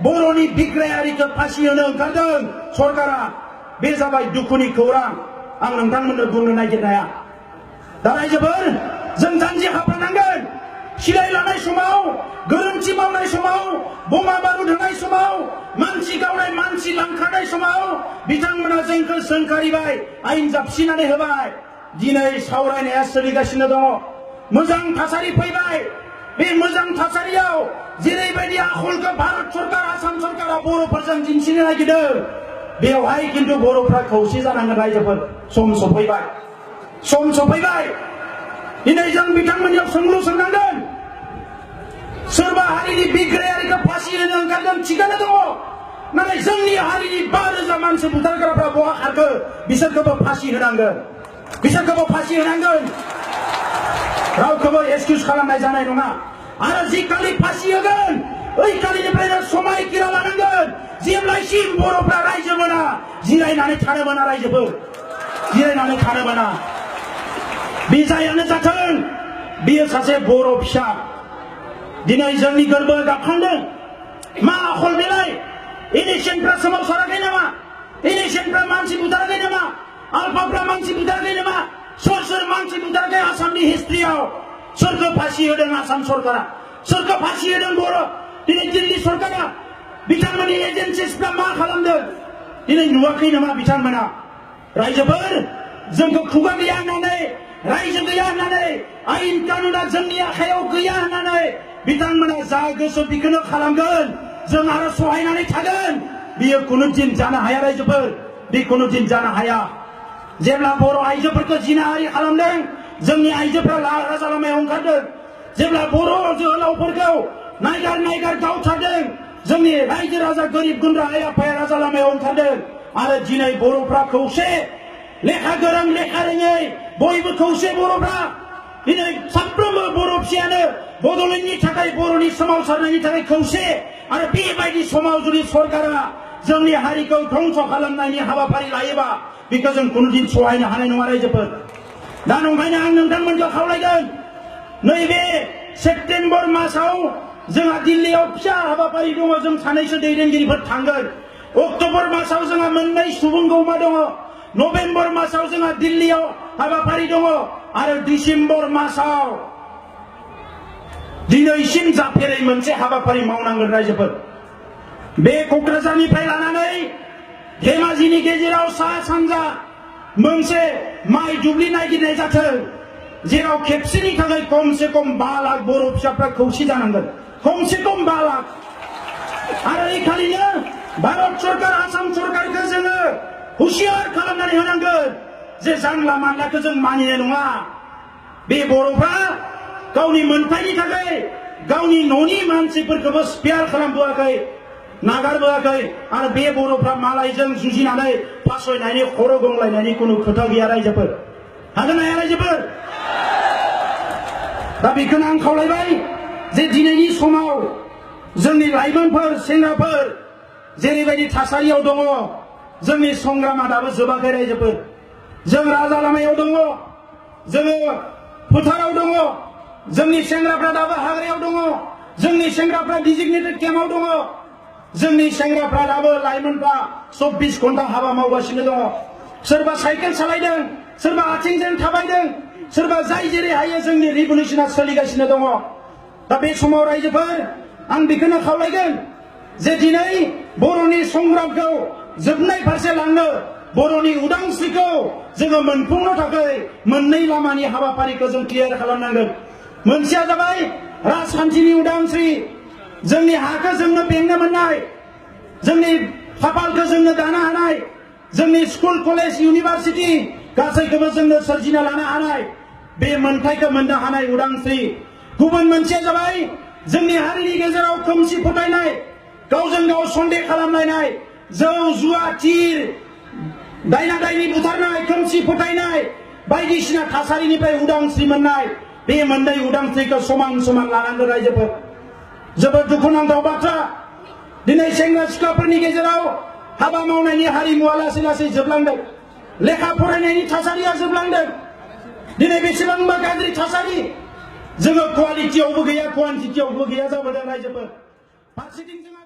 बर'नि बिग्रायारिखौ फासि होनो ओंखारदों सरकारा बे जाबाय दुखुनि खौरां आं नोंथांमोननो बुंनो नागिरनाया दा रायजोफोर जों जानजि खाफ्रानांगोन सिलाय लानाय समाव गोरोन्थि मावनाय समाव बमा बारुद होनाय समाव मानसि गावनाय मानसि लांखारनाय समाव बिथांमोना जोंखौ सोंखारिबाय आयेन जाबसिनानै होबाय दिनै सावरायनाया सोलिगासिनो दङ मोजां थासारि फैबाय बे मोजां थासारियाव जेरैबायदि आखलखौ भारत सरकार आसाम सरकारा बर'फोरजों दिन्थिनो नागिरदों बेवहाय खिन्थु बर'फ्रा खौसे जानांगोन रायजोफोर सम सफैबाय दिनै जों बिथांमोननियाव सोंलु सोंनांगोन सोरबा हारिनि बिग्रायारिखौ फासि होनो ओंखारदों थिगानो दङ नाथाय जोंनि हारिनि 5,000 मानसि बुथारग्राफ्रा बहा खारखो बिसोरखौबो फासि होनांगोन रावखौबो एक्सकिउज खालामनाय जानाय नङा आरो जि खालि फासि होगोन ओइ खालिनिफ्रायनो समायखिरा लानांगोन जेब्लासिम बर'फ्रा रायजो मोना जिरायनानै थानो मोना रायजोफोर जिरायनानै थानो मोना बे जायानो जाथों बियो सासे बर' फिसा दिनै जोंनि गोरबोआ गाबखांदों मा आखल बेलाय इलेक्सनफ्रा सोमावसाराखै नामा इलेक्सनफ्रा मानसि बुथाराखै नामा आलफाफ्रा मानसि बुथाराखै नामा सोर मानसि बुथाराखै आसामनि हिस्ट्रियाव सोरखौ फासि होदों आसाम सरकारा सोरखौ फासि होदों बर' दिनै दिल्ली सरकारा बिथांमोननि एजेन्सिसफ्रा मा खालामदों दिनै नुवाखै नामा बिथांमोना रायजोफोर जोंखौ खुगा गैया होननानै रायजो गैया होननानै आयेन कानुना जोंनि आखायाव गैया होननानै बिथांमोना जा गोसो बेखौनो खालामगोन जों आरो सहायनानै थागोन बियो कुनु दिन जानो हाया रायजोफोर बे कुनु दिन जानो हाया जेब्ला बर' आइजोफोरखौ जिनाहारि खालामदों जोंनि आइजोफ्रा राजा लामायाव ओंखारदों जेब्ला बर' जोहोलावफोरखौ नायगार गावथारदों जोंनि रायजो राजा गोरिब गुन्द्रा आइ आफाया राजा लामायाव ओंखारदों आरो दिनै बर'फ्रा खौसे लेखा गोरों लेखा रोङै बयबो खौसे बर'फ्रा दिनै साफ्रोमबो बर' फिसायानो बड'लेण्डनि थाखाय बर'नि सोमावसारनायनि थाखाय खौसे आरो बेबायदि समाव जुदि सरकारा जोंनि हारिखौ धंस खालामनायनि हाबाफारि लायोबा बेखौ जों कुनु दिन सहायनो हानाय नङा रायजोफोर दा नंखायनो आं नोंथांमोनखौ खावलायगोन नैबे सेप्तेम्बर मासाव जोंहा दिल्लीयाव फिसा हाबाफारि दङ जों सानैसो दैदेनगिरिफोर थांगोन अक्ट'बर मासाव जोंहा 2 सुबुं गौमा दङ नभेम्बर मासाव जोंहा दिल्लीयाव हाबाफारि दङ आरो डिसेम्बर मासाव दिनैसिम जाफेरै मोनसे हाबाफारि मावनांगोन रायजोफोर बे क'क्राझारनिफ्राय लानानै धेमाजिनि गेजेराव सा सानजा मोनसे माइ दुब्लि नागिरनाय जाथों जेराव खेबसेनि थाखाय खमसे खम 5 लाख बर' फिसाफ्रा खौसे जानांगोन खमसे खम 5 लाख आरो এই खालिनो भारत सरकार आसाम सरकारखौ जोङो हुसियार खालामनानै होनांगोन जे जानला मानलाखौ जों मानिनाय नङा बे बर'फ्रा गावनि मोनथायनि थाखाय गावनि न'नि मानसिफोरखौबो स्पेयार खालामबोआखै नागारबोआखै आरो बे बर'फ्रा मालायजों जुजिनानै फासयनायनि खर' गंलायनायनि कुनु खोथा गैया रायजोफोर हागोन ना हाया रायजोफोर दा बेखौनो आं खावलायबाय जे दिनैनि समाव जोंनि लाइमोनफोर सेंग्राफोर जेरैबायदि थासारियाव दङ जोंनि संग्रामा दाबो जोबाखै रायजोफोर जों राजा लामायाव दङ जोङो फोथाराव दङ जोंनि सेंग्राफ्रा दाबो हाग्रायाव दङ जोंनि सेंग्राफ्रा डिजिगनेटेड केम्पआव दङ जोंनि सेंग्राफ्रा दाबो लाइमोनफ्रा 24 घन्टा हाबा मावगासिनो दङ सोरबा साइकेल सालायदों सोरबा आथिंजों थाबायदों सोरबा जाय जेरै हायो जोंनि रिभलिउसना सोलिगासिनो दङ दा बे समाव रायजोफोर आं बेखौनो खावलायगोन जे दिनै बर'नि संग्रामखौ जोबनाय फारसे लांनो बर'नि उदांस्रिखौ जोङो मोनफुंनो थाखाय 2 लामानि हाबाफारिखौ जों क्लियार खालामनांगोन मोनसेया जाबाय राजखान्थिनि उदांस्रि जोंनि हाखौ जोंनो बेंनो मोननाय जोंनि खाफालखौ जोंनो दानो हानाय जोंनि स्कुल कलेज इउनिभारसिटि गासैखौबो जोंनो सोरजिना लानो हानाय बे मोनथायखौ मोननो हानाय उदांस्रि गुबुन मोनसेया जाबाय जोंनि हारिनि गेजेराव खोमसि फोथायनाय गावजों गाव सन्देह खालामलायनाय जौ जुवा थिर दायना दायनि बुथारनाय खोमसि फोथायनाय बायदिसिना थासारिनिफ्राय उदांस्रि मोननाय बे 2 उदांस्रिखौ समान समान लानांगोन रायजोफोर जोबोद दुखुनांथाव बाथ्रा दिनै सेंग्रा सिख्लाफोरनि गेजेराव हाबा मावनायनि हारिमुवा लासै लासै जोबलांदों लेखा फरायनायनि थासारिया जोबलांदों दिनै बेसेबांबा गाज्रि थासारि जोङो क्वालिटियावबो गैया क्वान्टिटियावबो गैया जाबोदों रायजोफोर फारसेथिं जोंहा